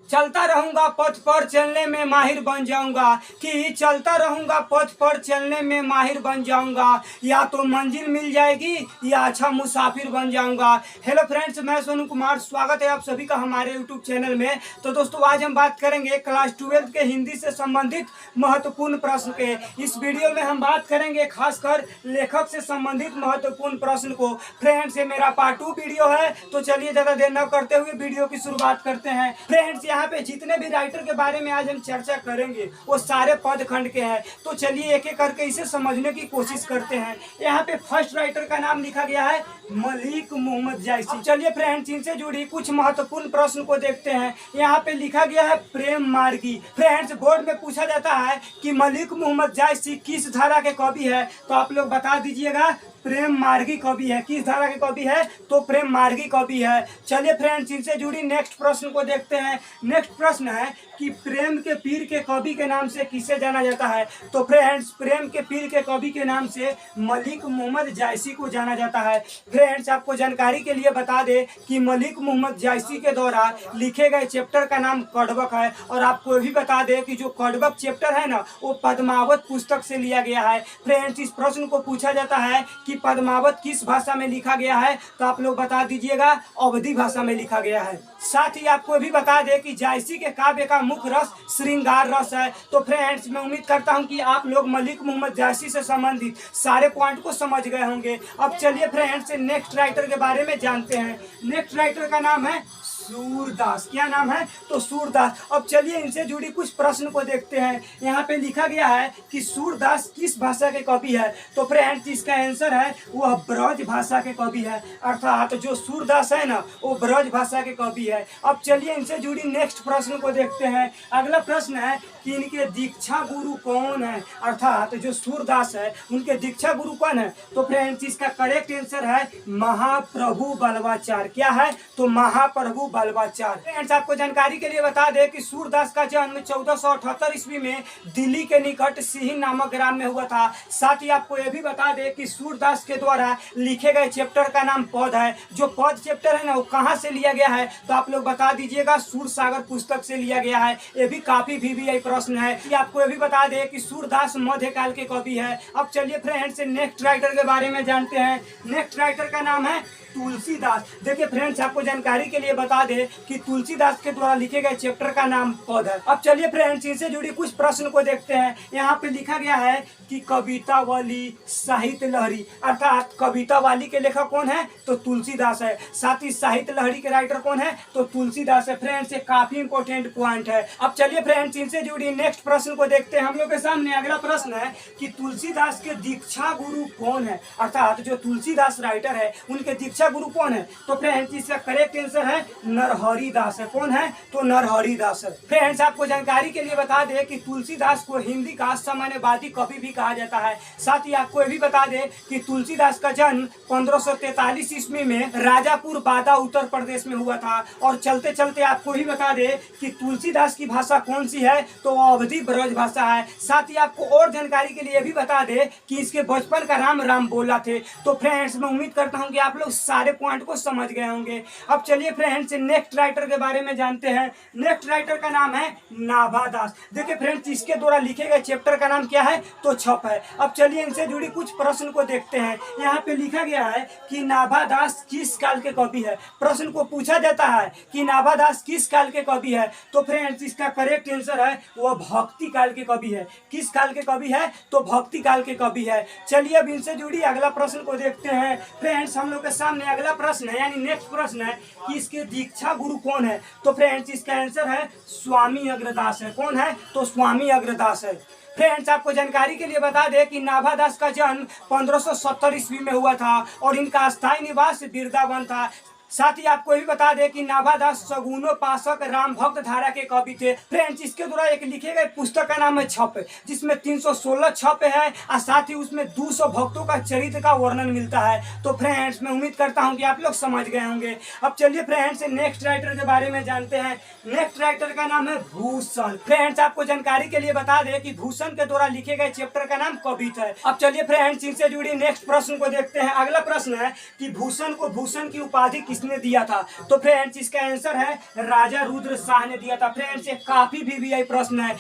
चलता रहूंगा पथ पर चलने में माहिर बन जाऊंगा, कि चलता रहूंगा पथ पर चलने में माहिर बन जाऊंगा, या तो मंजिल मिल जाएगी या अच्छा मुसाफिर बन जाऊंगा। हेलो फ्रेंड्स, मैं सोनू कुमार, स्वागत है आप सभी का हमारे यूट्यूब चैनल में। तो दोस्तों, आज हम बात करेंगे क्लास 12 के हिंदी से संबंधित महत्वपूर्ण प्रश्न के। इस वीडियो में हम बात करेंगे खासकर लेखक से संबंधित महत्वपूर्ण प्रश्न को। फ्रेंड्स, ये मेरा पार्ट 2 वीडियो है, तो चलिए ज़्यादा देर न करते हुए वीडियो की शुरुआत करते हैं। फ्रेंड्स, यहाँ पे जितने भी राइटर के बारे में आज हम चर्चा करेंगे वो सारे पद खंड के हैं, तो चलिए एक एक करके इसे समझने की कोशिश करते हैं। यहाँ पे फर्स्ट राइटर का नाम लिखा गया है मलिक मोहम्मद जायसी। चलिए फ्रेंड्स, इनसे जुड़ी कुछ महत्वपूर्ण प्रश्न को देखते हैं। यहाँ पे लिखा गया है प्रेम मार्गी। फ्रेंड्स, बोर्ड में पूछा जाता है कि मलिक मोहम्मद जायसी किस धारा के कवि है, तो आप लोग बता दीजिएगा प्रेम मार्गी कवि है। किस धारा के कवि है, तो प्रेम मार्गी कवि है। चलिए फ्रेंड्स, इनसे जुड़ी नेक्स्ट प्रश्न को देखते हैं। नेक्स्ट प्रश्न है कि प्रेम के पीर के कवि के नाम से किसे जाना जाता है, तो फ्रेंड्स, प्रेम के पीर के कवि के नाम से मलिक मोहम्मद जायसी को जाना जाता है। फ्रेंड्स, आपको जानकारी के लिए बता दें कि मलिक मोहम्मद जायसी के द्वारा लिखे गए चैप्टर का नाम कड़बक है, और आपको भी बता दें कि जो कड़बक चैप्टर है ना, वो पद्मावत पुस्तक से लिया गया है। फ्रेंड्स, इस प्रश्न को पूछा जाता है कि पद्मावत किस भाषा में लिखा गया है, तो आप लोग बता दीजिएगा अवधी भाषा में लिखा गया है। साथ ही आपको भी बता दें कि जायसी के काव्य का मुख्य रस श्रृंगार रस है। तो फ्रेंड्स, मैं उम्मीद करता हूं कि आप लोग मलिक मोहम्मद जायसी से संबंधित सारे पॉइंट को समझ गए होंगे। अब चलिए फ्रेंड्स, नेक्स्ट राइटर के बारे में जानते हैं। नेक्स्ट राइटर का नाम है सूरदास। क्या नाम है, तो सूरदास। अब चलिए इनसे जुड़ी कुछ प्रश्न को देखते हैं। यहाँ पे लिखा गया है कि सूरदास किस भाषा के कवि है, तो फ्रेंड्स, इसका आंसर है वह ब्रज भाषा के कवि है। अर्थात जो सूरदास है ना, वो ब्रज भाषा के कवि है। अब चलिए इनसे जुड़ी नेक्स्ट प्रश्न को देखते हैं। अगला प्रश्न है कि इनके दीक्षा गुरु कौन है, अर्थात जो सूरदास है उनके दीक्षा गुरु कौन है, तो फ्रेंड्स, इसका करेक्ट आंसर है महाप्रभु बल्लवाचार्य। क्या है, तो महाप्रभु बल्लवाचार्य। फ्रेंड्स, आपको जानकारी के लिए बता दें कि सूरदास का जन्म 1478 ईस्वी में दिल्ली के निकट सिही नामक ग्राम में हुआ था। साथ ही आपको यह भी बता दें कि सूरदास के द्वारा लिखे गए चैप्टर का नाम पद है। जो पद चैप्टर है ना, वो कहाँ से लिया गया है, तो आप लोग बता दीजिएगा सूरसागर पुस्तक से लिया गया है। ये भी काफी VVI प्रश्न है। कि आपको यह भी बता दें कि सूरदास मध्यकाल के कवि है। अब चलिए फ्रेंड्स, नेक्स्ट राइटर के बारे में जानते हैं। नेक्स्ट राइटर का नाम है तुलसीदास। देखिए फ्रेंड्स, आपको जानकारी के लिए बता दें कि तुलसीदास के द्वारा लिखे गए चैप्टर का नाम पद है। अब चलिए फ्रेंड्स, इनसे जुड़ी कुछ प्रश्न को देखते हैं। यहाँ पे लिखा गया है कि कविता वाली साहित्य लहरी, अर्थात कविता वाली के लेखक कौन है, तो तुलसीदास है। साथ ही साहित्य लहरी के राइटर कौन है, तो तुलसीदास है। फ्रेंड्स, ये काफी इंपॉर्टेंट पॉइंट है। अब चलिए फ्रेंड्स, इनसे जुड़ी नेक्स्ट प्रश्न को देखते हैं। हम लोग के सामने अगला प्रश्न है कि तुलसीदास के दीक्षा गुरु कौन है, अर्थात जो तुलसीदास राइटर है उनके दीक्षा गुरु कौन है, तो फ्रेंड्स, इसका करेक्ट आंसर है नरहरि दास है। कौन है, तो नरहरि दास है। फ्रेंड्स, आपको जानकारी के लिए बता दें कि तुलसीदास को हिंदी का सामान्यवादी कवि भी कहा जाता है। साथ ही आपको यह भी बता दें कि तुलसीदास का जन्म 1543 ईस्वी में राजापुर बादा उत्तर प्रदेश में हुआ था। और चलते चलते आपको ही बता दें कि तुलसीदास की भाषा कौन सी है, तो अवधी ब्रज भाषा है। साथ ही आपको और जानकारी के लिए भी बता दें कि इसके बचपन का नाम राम बोला थे। तो फ्रेंड्स, मैं उम्मीद करता हूँ कि आप लोग सारे पॉइंट को समझ गए होंगे। अब चलिए फ्रेंड्स, नेक्स्ट राइटर के बारे में जानते हैं। नेक्स्ट राइटर का नाम है नाभादास। देखिए फ्रेंड्स, इसके द्वारा लिखे गए चैप्टर का नाम क्या है, तो छप है। अब चलिए इनसे जुड़ी कुछ प्रश्न को देखते हैं। यहाँ पे लिखा गया है कि नाभादास किस काल के कवि है। प्रश्न को पूछा जाता है कि नाभादास किस काल के कवि है, तो फ्रेंड्स, इसका करेक्ट आंसर है वह भक्ति काल के कवि है। किस काल के कवि है, तो भक्ति काल के कवि है। चलिए अब इनसे जुड़ी अगला प्रश्न को देखते हैं। फ्रेंड्स, हम लोग के सामने अगला प्रश्न है, यानी नेक्स्ट प्रश्न है कि इसके दीक्षा गुरु कौन है, तो फ्रेंड्स, इसका आंसर है स्वामी अग्रदास है। कौन है, तो स्वामी अग्रदास है। फ्रेंड्स, आपको जानकारी के लिए बता दें कि नाभादास का जन्म 1570 ईस्वी में हुआ था और इनका स्थायी निवास वृंदावन था। साथ ही आपको भी बता दें कि नाभादास सगुनोपासक राम भक्त धारा के कवि थे। फ्रेंड्स, इसके द्वारा एक लिखे गए पुस्तक का नाम है छप, जिसमें 316 छप है और साथ ही उसमें 200 भक्तों का चरित्र का वर्णन मिलता है। तो फ्रेंड्स, मैं उम्मीद करता हूं कि आप लोग समझ गए होंगे। अब चलिए फ्रेंड्स, नेक्स्ट राइटर के बारे में जानते हैं। नेक्स्ट राइटर का नाम है भूषण। फ्रेंड्स, आपको जानकारी के लिए बता दें कि भूषण के द्वारा लिखे गए चैप्टर का नाम कवित है। अब चलिए फ्रेंड्स, इनसे जुड़ी नेक्स्ट प्रश्न को देखते हैं। अगला प्रश्न है कि भूषण को भूषण की उपाधि किसने दिया था? तो फ्रेंड्स इसका आंसर है राजा रुद्र शाह ने दिया था। फ्रेंड्स ये काफी वीवीआई प्रश्न है।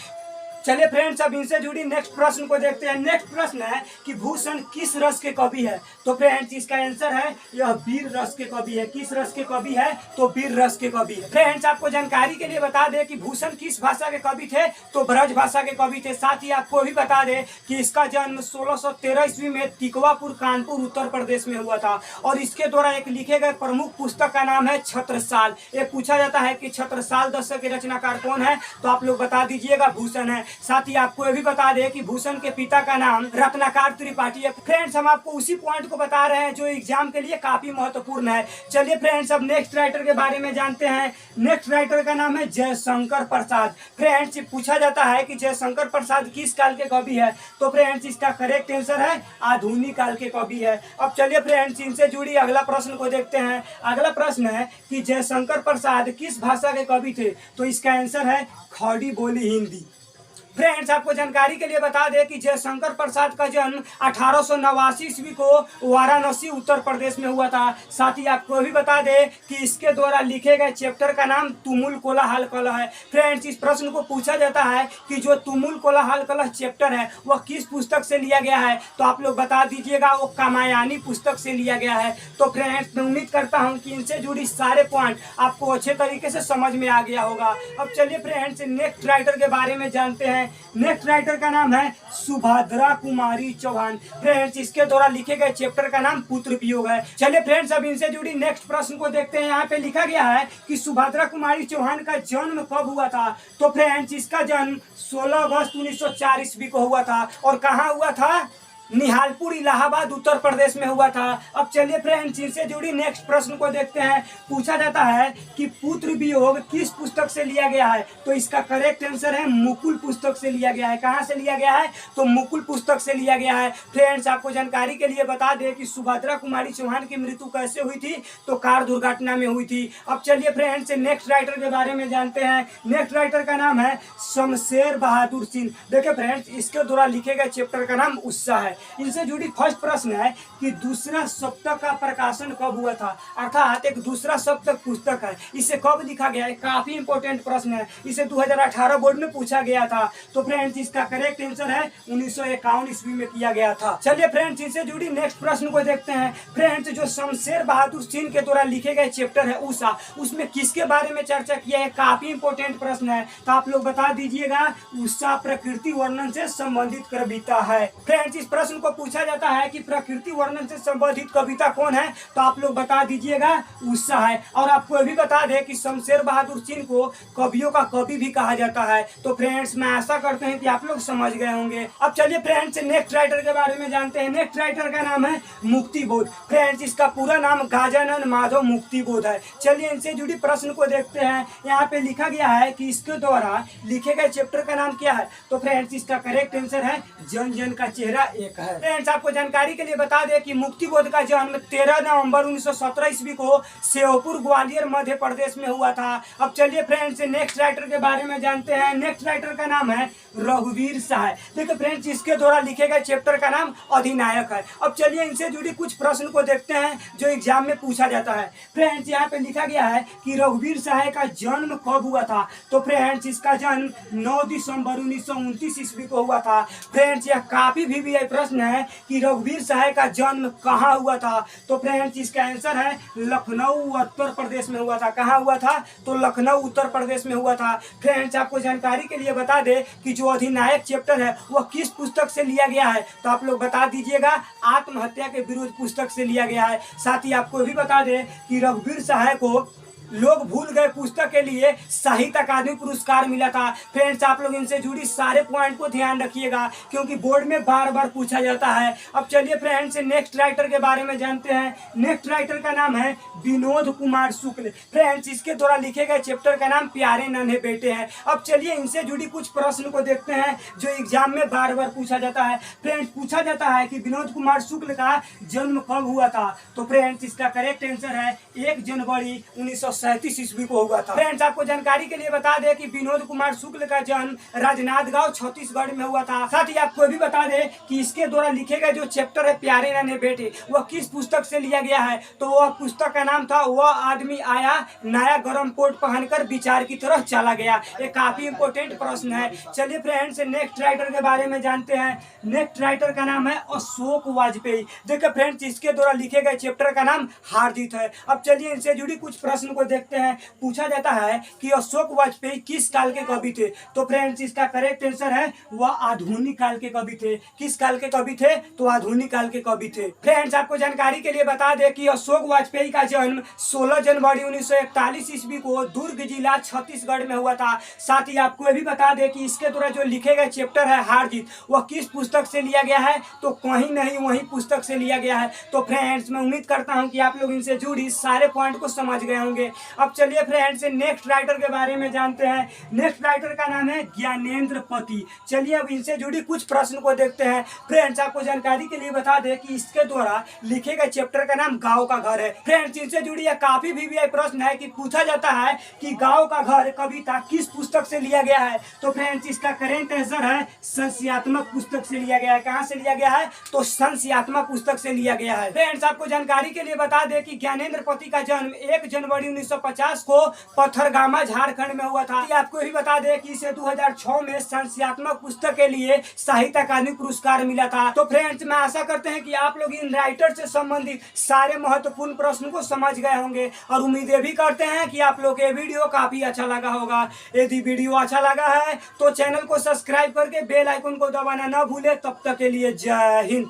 चलिए फ्रेंड्स अब इनसे जुड़ी नेक्स्ट प्रश्न को देखते हैं। नेक्स्ट प्रश्न है कि भूषण किस रस के कवि है? तो फ्रेंड्स इसका आंसर है यह वीर रस के कवि है। किस रस के कवि है? तो वीर रस के कवि है। फ्रेंड्स आपको जानकारी के लिए बता दें कि भूषण किस भाषा के कवि थे? तो ब्रज भाषा के कवि थे। साथ ही आपको भी बता दें कि इसका जन्म 1613 ईस्वी में तिकवापुर कानपुर उत्तर प्रदेश में हुआ था और इसके द्वारा एक लिखे गए प्रमुख पुस्तक का नाम है छत्रसाल। ये पूछा जाता है कि छत्रसाल दशक के रचनाकार कौन है? तो आप लोग बता दीजिएगा भूषण है। साथ ही आपको ये भी बता दें कि भूषण के पिता का नाम रत्नाकर त्रिपाठी है। फ्रेंड्स हम आपको उसी पॉइंट को बता रहे हैं जो एग्जाम के लिए काफी महत्वपूर्ण है। चलिए फ्रेंड्स अब नेक्स्ट राइटर के बारे में जानते हैं। नेक्स्ट राइटर का नाम है जयशंकर प्रसाद। फ्रेंड्स पूछा जाता है कि जयशंकर प्रसाद किस काल के कवि है? तो फ्रेंड्स इसका करेक्ट आंसर है आधुनिक काल के कवि है। अब चलिए फ्रेंड्स इनसे जुड़ी अगला प्रश्न को देखते हैं। अगला प्रश्न है कि जयशंकर प्रसाद किस भाषा के कवि थे? तो इसका आंसर है खड़ी बोली हिंदी। फ्रेंड्स आपको जानकारी के लिए बता दें कि जयशंकर प्रसाद का जन्म 1889 ईस्वी को वाराणसी उत्तर प्रदेश में हुआ था। साथ ही आपको भी बता दें कि इसके द्वारा लिखे गए चैप्टर का नाम तुमुल कोलाहल कलह है। फ्रेंड्स इस प्रश्न को पूछा जाता है कि जो तुमुल कोलाहल कलह चैप्टर है वह किस पुस्तक से लिया गया है? तो आप लोग बता दीजिएगा वो कामायनी पुस्तक से लिया गया है। तो फ्रेंड्स मैं उम्मीद करता हूँ कि इनसे जुड़ी सारे पॉइंट आपको अच्छे तरीके से समझ में आ गया होगा। अब चलिए फ्रेंड्स नेक्स्ट राइटर के बारे में जानते हैं। नेक्स्ट राइटर का नाम है सुभद्रा कुमारी चौहान। फ्रेंड्स इसके द्वारा लिखे गए चैप्टर का नाम पुत्र वियोग है। चलिए फ्रेंड्स अब इनसे जुड़ी नेक्स्ट प्रश्न को देखते हैं। यहाँ पे लिखा गया है कि सुभद्रा कुमारी चौहान का जन्म कब हुआ था? तो फ्रेंड्स इसका जन्म 16 अगस्त 1904 ईस्वी को हुआ था और कहाँ हुआ था? निहालपुर इलाहाबाद उत्तर प्रदेश में हुआ था। अब चलिए फ्रेंड्स इनसे जुड़ी नेक्स्ट प्रश्न को देखते हैं। पूछा जाता है कि पुत्र वियोग किस पुस्तक से लिया गया है? तो इसका करेक्ट आंसर है मुकुल पुस्तक से लिया गया है। कहाँ से लिया गया है? तो मुकुल पुस्तक से लिया गया है। फ्रेंड्स आपको जानकारी के लिए बता दें कि सुभद्रा कुमारी चौहान की मृत्यु कैसे हुई थी? तो कार दुर्घटना में हुई थी। अब चलिए फ्रेंड्स नेक्स्ट राइटर के बारे में जानते हैं। नेक्स्ट राइटर का नाम है शमशेर बहादुर सिंह। देखिए फ्रेंड्स इसके द्वारा लिखे गए चैप्टर का नाम उत्साह है। इनसे जुड़ी फर्स्ट प्रश्न है कि दूसरा सप्तक का प्रकाशन कब हुआ था? अर्थात एक दूसरा सप्तक पुस्तक है, इसे कब लिखा गया है? काफी इंपॉर्टेंट प्रश्न है, इसे 2018 बोर्ड में पूछा गया था। तो फ्रेंड्स इसका करेक्ट आंसर है 1951 ईस्वी में किया गया था। चलिए फ्रेंड्स इनसे जुड़ी नेक्स्ट प्रश्न को देखते हैं। फ्रेंड्स जो शमशेर बहादुर सिंह के द्वारा लिखे गए चैप्टर है उषा, उसमें किसके बारे में चर्चा किया है? काफी इंपॉर्टेंट प्रश्न है, तो आप लोग बता दीजिएगा। उषा प्रकृति वर्णन से संबंधित कविता है। फ्रेंड्स इस प्रश्न को पूछा जाता है कि प्रकृति वर्णन से संबंधित कविता कौन है? तो आप लोग बता दीजिएगा उषा है। और आपको भी बता दें कि शमशेर बहादुर सिंह को कवियों का कवि भी कहा जाता है। तो फ्रेंड्स मैं आशा करते हैं कि आप लोग समझ गए होंगे। अब चलिए फ्रेंड्स नेक्स्ट राइटर के बारे में जानते हैं। नेक्स्ट राइटर का नाम है मुक्तिबोध। फ्रेंड्स इसका पूरा नाम गजानन माधव मुक्तिबोध है। चलिए इनसे जुड़ी प्रश्न को देखते हैं। यहाँ पे लिखा गया है कि इसके द्वारा लिखे गए चैप्टर का नाम क्या है? तो फ्रेंड्स इसका करेक्ट आंसर है जन जन का चेहरा एक है। फ्रेंड्स आपको जानकारी के लिए बता दें कि मुक्तिबोध का जन्म 13 नवंबर 1917 ईस्वी को श्योपुर ग्वालियर मध्य प्रदेश में हुआ था। अब चलिए फ्रेंड्स नेक्स्ट राइटर के बारे में जानते हैं। नेक्स्ट राइटर का नाम है रघुवीर शाह। देखिए फ्रेंड्स इसके द्वारा लिखे गए चैप्टर का नाम अधिनायक है। अब चलिए इनसे जुड़ी कुछ प्रश्न को देखते हैं जो एग्जाम में पूछा जाता है। फ्रेंड्स यहाँ पे लिखा गया है कि रघुवीर शाह का जन्म कब हुआ था? तो फ्रेंड्स इसका जन्म 9 दिसंबर 1929 ईस्वी को हुआ था। फ्रेंड्स यह काफी वीवीआई प्रश्न है कि रघुवीर शाह का जन्म कहाँ हुआ था? तो फ्रेंड्स इसका आंसर है लखनऊ उत्तर प्रदेश में हुआ था। कहाँ हुआ था? तो लखनऊ उत्तर प्रदेश में हुआ था। फ्रेंड्स आपको जानकारी के लिए बता दें कि जो अधिनायक चैप्टर है वह किस पुस्तक से लिया गया है? तो आप लोग बता दीजिएगा आत्महत्या के विरुद्ध पुस्तक से लिया गया है। साथ ही आपको भी बता दें कि रघुवीर शाह को लोग भूल गए पुस्तक के लिए साहित्य अकादमी पुरस्कार मिला था। फ्रेंड्स आप लोग इनसे जुड़ी सारे पॉइंट को ध्यान रखिएगा क्योंकि बोर्ड में बार बार पूछा जाता है। अब चलिए फ्रेंड्स नेक्स्ट राइटर के बारे में जानते हैं। नेक्स्ट राइटर का नाम है विनोद कुमार शुक्ल। फ्रेंड्स इसके द्वारा लिखे गए चैप्टर का नाम प्यारे नन्हे बेटे हैं। अब चलिए इनसे जुड़ी कुछ प्रश्न को देखते हैं जो एग्जाम में बार बार पूछा जाता है। फ्रेंड्स पूछा जाता है कि विनोद कुमार शुक्ल का जन्म कब हुआ था? तो फ्रेंड्स इसका करेक्ट आंसर है 1 जनवरी 1937 ईस्वी को हुआ था। फ्रेंड्स आपको जानकारी के लिए बता दें कि विनोद कुमार शुक्ल का जन्म राजनांदगांव छत्तीसगढ़ में हुआ था। साथ ही आपको भी बता दें कि इसके द्वारा लिखे गए जो चैप्टर है प्यारे नन्हे बेटे, वह किस पुस्तक से लिया गया है, तो वह पुस्तक का नाम था वह आदमी आया नया गरम कोट पहनकर विचार की तरफ चला गया। ये काफी इंपॉर्टेंट प्रश्न है। चलिए फ्रेंड्स नेक्स्ट राइटर के बारे में जानते हैं। नेक्स्ट राइटर का नाम है अशोक वाजपेयी। देखिए फ्रेंड्स इसके द्वारा लिखे गए चैप्टर का नाम हार जीत है। अब चलिए इनसे जुड़ी कुछ प्रश्न को देखते हैं। पूछा जाता है कि अशोक वाजपेयी किस काल के कवि थे, तो फ्रेंड्स इसका करेक्ट आंसर है वह आधुनिक काल के कवि थे। किस काल के कवि थे, तो आधुनिक काल के कवि थे। फ्रेंड्स आपको जानकारी के लिए बता दें कि अशोक वाजपेयी का जन्म 16 जनवरी 1941 ईस्वी को दुर्ग जिला छत्तीसगढ़ में हुआ था। साथ ही आपको भी बता दें कि इसके द्वारा जो लिखे गए चैप्टर है हार जीत, वह किस पुस्तक से लिया गया है, तो कहीं नहीं वही पुस्तक से लिया गया है। तो फ्रेंड्स मैं उम्मीद करता हूं कि आप लोग इनसे जुड़ी सारे पॉइंट को समझ गए होंगे। अब चलिए फ्रेंड्स नेक्स्ट राइटर के बारे में जानते हैं। नेक्स्ट राइटर का नाम है ज्ञानेंद्र पति। चलिए अब इनसे जुड़ी कुछ प्रश्न को देखते हैं। फ्रेंड्स आपको जानकारी के लिए बता दें कि इसके द्वारा लिखे गए चैप्टर का नाम गांव का घर है। फ्रेंड्स इनसे जुड़ी यह काफी वीवीआई प्रश्न है कि पूछा जाता है कि गांव का घर कविता किस पुस्तक से लिया गया है, तो फ्रेंड्स इसका करेक्ट आंसर है संस्यात्मक पुस्तक से लिया गया है। कहां से लिया गया है, तो संस्यात्मक पुस्तक से लिया गया है। फ्रेंड्स आपको जानकारी के लिए बता दें कि ज्ञानेंद्र पति का जन्म 1 जनवरी 1950 को पथरगामा झारखंड में हुआ था। आपको भी बता दें कि इसे 2006 में संस्यात्मक पुस्तक के लिए साहित्य अकादमी पुरस्कार मिला था। तो फ्रेंड्स मैं आशा करते हैं कि आप लोग इन राइटर से संबंधित सारे महत्वपूर्ण प्रश्न को समझ गए होंगे और उम्मीदें भी करते हैं कि आप लोग ये वीडियो काफी अच्छा लगा होगा। यदि वीडियो अच्छा लगा है तो चैनल को सब्सक्राइब करके बेल आइकन को दबाना न भूले। तब तक के लिए जय हिंद।